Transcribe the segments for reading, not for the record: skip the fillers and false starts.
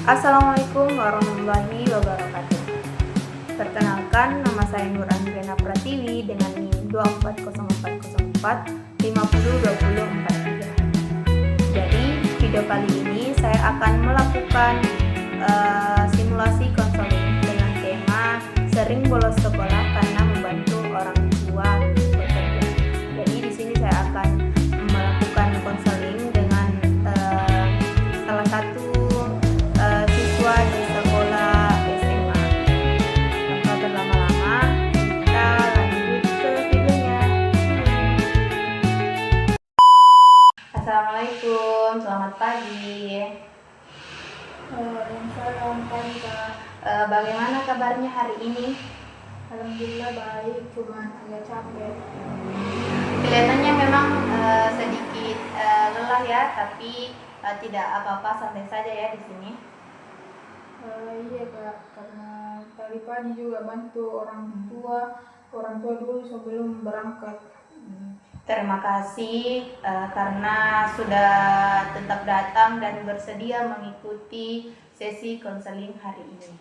Assalamualaikum warahmatullahi wabarakatuh. Perkenalkan, nama saya Nur Andriana Pratiwi dengan NIM 240404 502043. Jadi, video kali ini saya akan melakukan simulasi konseling dengan tema sering bolos sekolah karena membantu orang tua bekerja. Jadi, di sini saya akan melakukan konseling dengan salah satu siswa di sekolah SMA. Tanpa berlama-lama, kita lanjut ke videonya. Assalamualaikum, selamat pagi. Waalaikumsalam pagi Kak. Bagaimana kabarnya hari ini? Alhamdulillah baik, cuman agak capek. Kelihatannya memang sedikit lelah ya, tapi tidak apa-apa, santai saja ya di sini. Iya Kak, karena tadi pagi juga bantu orang tua dulu sebelum berangkat. Terima kasih karena sudah tetap datang dan bersedia mengikuti sesi konseling hari ini.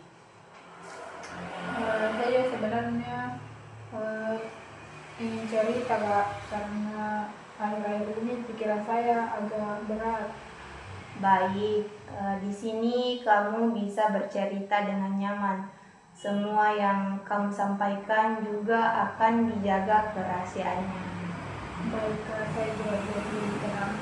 Saya sebenarnya ingin cerita Kak, karena akhir-akhir ini pikiran saya agak berat. Baik, di sini kamu bisa bercerita dengan nyaman. Semua yang kamu sampaikan juga akan dijaga kerahasiaannya. Baik Kak, saya juga jadi tenang.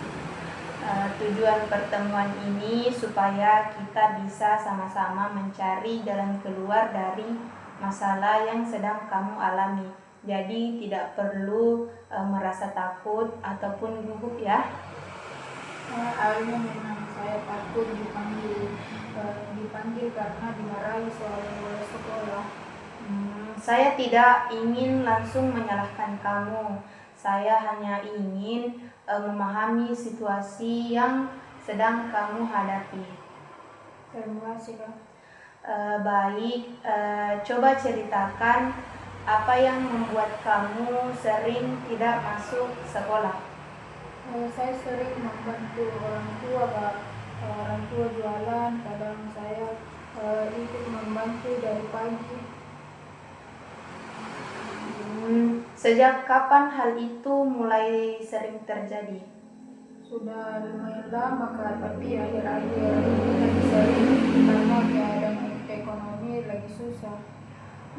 Tujuan pertemuan ini supaya kita bisa sama-sama mencari jalan keluar dari masalah yang sedang kamu alami. Jadi tidak perlu merasa takut ataupun gugup ya. Awalnya memang saya takut dipanggil karena dimarahi soal bolos sekolah. Saya tidak ingin langsung menyalahkan kamu. Saya hanya ingin memahami situasi yang sedang kamu hadapi. Terima kasih Kak. Baik, coba ceritakan apa yang membuat kamu sering tidak masuk sekolah. Saya sering membantu orang tua Kak. Orang tua jualan, kadang saya ikut membantu dari pagi. Sejak kapan hal itu mulai sering terjadi? Sudah lumayan lama Kak, tapi akhir-akhir ini lagi sering karena keadaan ekonomi lagi susah.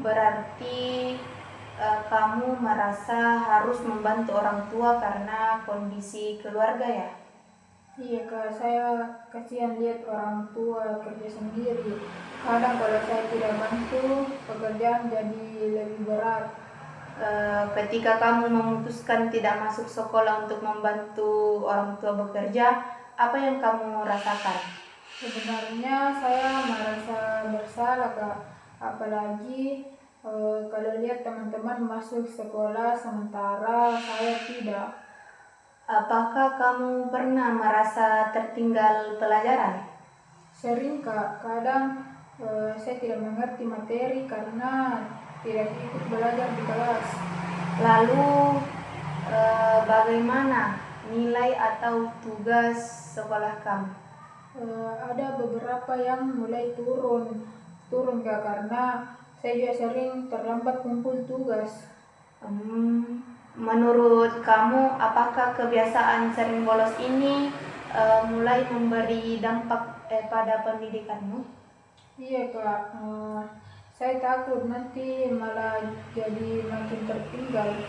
Berarti kamu merasa harus membantu orang tua karena kondisi keluarga ya? Iya Kak, saya kasihan lihat orang tua kerja sendiri. Kadang kalau saya tidak bantu, pekerjaan jadi lebih berat. Ketika kamu memutuskan tidak masuk sekolah untuk membantu orang tua bekerja, apa yang kamu rasakan? Sebenarnya saya merasa bersalah Kak, apalagi kalau lihat teman-teman masuk sekolah sementara saya tidak. Apakah kamu pernah merasa tertinggal pelajaran? Sering Kak, kadang saya tidak mengerti materi karena tidak ikut belajar di kelas. Lalu bagaimana nilai atau tugas sekolah kamu? Ada beberapa yang mulai turun Kak, karena saya juga sering terlambat kumpul tugas. Menurut kamu, apakah kebiasaan sering bolos ini mulai memberi dampak pada pendidikanmu? Iya Kak, saya takut nanti malah jadi makin tertinggal.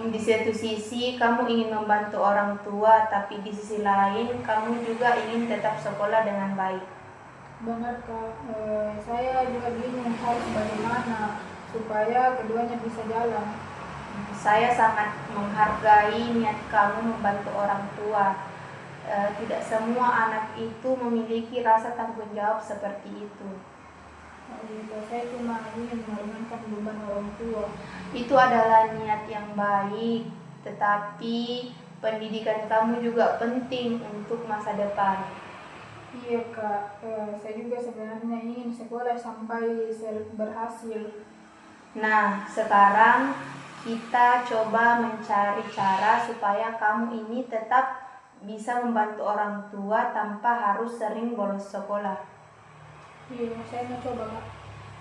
Di satu sisi kamu ingin membantu orang tua, tapi di sisi lain kamu juga ingin tetap sekolah dengan baik. Benar Kak, saya juga bingung harus bagaimana supaya keduanya bisa jalan. Saya sangat menghargai niat kamu membantu orang tua. Tidak semua anak itu memiliki rasa tanggung jawab seperti itu. Saya cuma ingin meringankan beban orang tua. Itu adalah niat yang baik, tetapi pendidikan kamu juga penting untuk masa depan. Iya Kak, saya juga sebenarnya ingin sekolah sampai berhasil. Nah, sekarang kita coba mencari cara supaya kamu ini tetap bisa membantu orang tua tanpa harus sering bolos sekolah. Iya, saya mau coba Kak.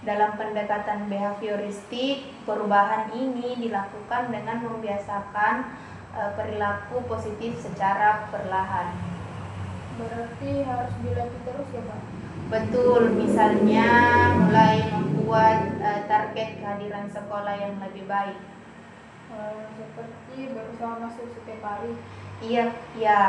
Dalam pendekatan behavioristik, perubahan ini dilakukan dengan membiasakan perilaku positif secara perlahan. Berarti harus dilatih terus ya Kak? Betul, misalnya mulai membuat target kehadiran sekolah yang lebih baik. Seperti berusaha masuk setiap hari. Iya, ya.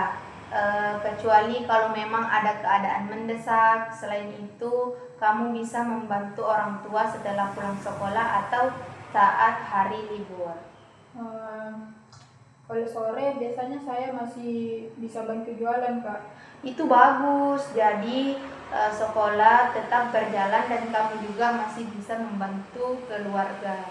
Kecuali kalau memang ada keadaan mendesak. Selain itu, kamu bisa membantu orang tua setelah pulang sekolah atau saat hari libur. Kalau sore biasanya saya masih bisa bantu jualan Kak. Itu bagus. Jadi sekolah tetap berjalan dan kamu juga masih bisa membantu keluarga.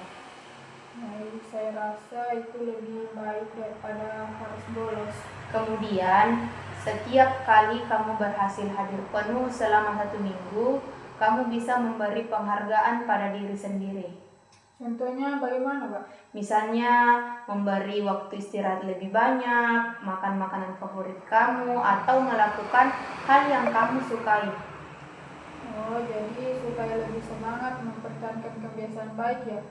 Saya rasa itu lebih baik daripada harus bolos. Kemudian, setiap kali kamu berhasil hadir penuh selama 1 minggu, kamu bisa memberi penghargaan pada diri sendiri. Contohnya bagaimana Kak? Misalnya, memberi waktu istirahat lebih banyak, makan makanan favorit kamu, atau melakukan hal yang kamu sukai. Jadi supaya lebih semangat mempertahankan kebiasaan baik ya?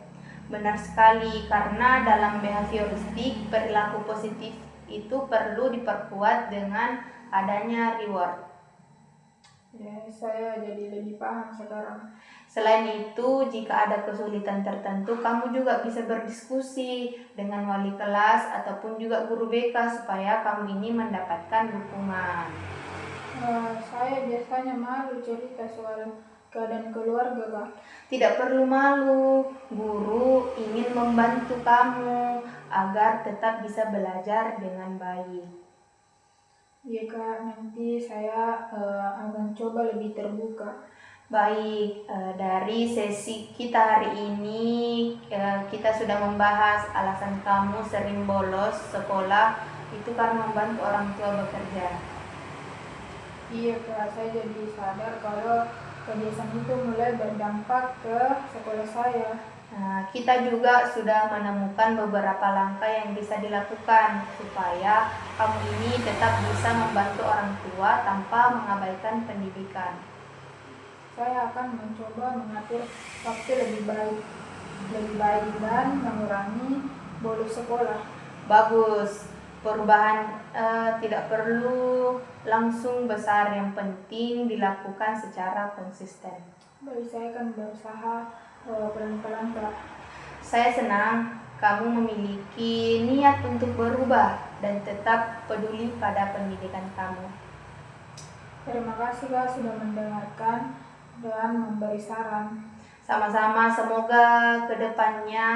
Benar sekali, karena dalam behavioristik, perilaku positif itu perlu diperkuat dengan adanya reward. Ya, saya jadi lebih paham sekarang. Selain itu, jika ada kesulitan tertentu, kamu juga bisa berdiskusi dengan wali kelas ataupun juga guru BK supaya kamu ini mendapatkan dukungan. Saya biasanya malu cerita soal keadaan keluarga Kak. Tidak perlu malu, guru ingin membantu kamu agar tetap bisa belajar dengan baik. Iya Kak, nanti saya akan coba lebih terbuka. Baik, dari sesi kita hari ini kita sudah membahas alasan kamu sering bolos sekolah itu karena membantu orang tua bekerja. Iya Kak, saya jadi sadar kalau kebiasaan itu mulai berdampak ke sekolah saya. Nah, kita juga sudah menemukan beberapa langkah yang bisa dilakukan supaya kamu ini tetap bisa membantu orang tua tanpa mengabaikan pendidikan. Saya akan mencoba mengatur waktu lebih baik dan mengurangi bolos sekolah. Bagus, perubahan tidak perlu langsung besar, yang penting dilakukan secara konsisten. Baik, saya akan berusaha pelan-pelan Kak. Saya senang kamu memiliki niat untuk berubah dan tetap peduli pada pendidikan kamu. Terima kasih Kak sudah mendengarkan dan memberi saran. Sama-sama, semoga kedepannya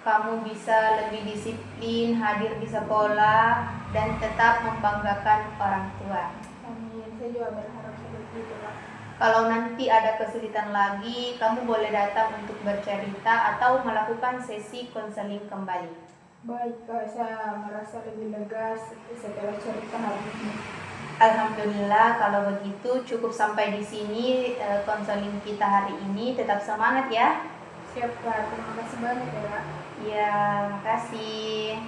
kamu bisa lebih disiplin, hadir di sekolah, dan tetap membanggakan orang tua. Amin, saya juga berharap seperti itu Kak. Kalau nanti ada kesulitan lagi, kamu boleh datang untuk bercerita atau melakukan sesi konseling kembali. Baik Kak, saya merasa lebih lega setelah cerita hari ini. Alhamdulillah, kalau begitu cukup sampai di sini konseling kita hari ini. Tetap semangat ya. Siap Kak, terima kasih banyak ya Kak. Ya, makasih.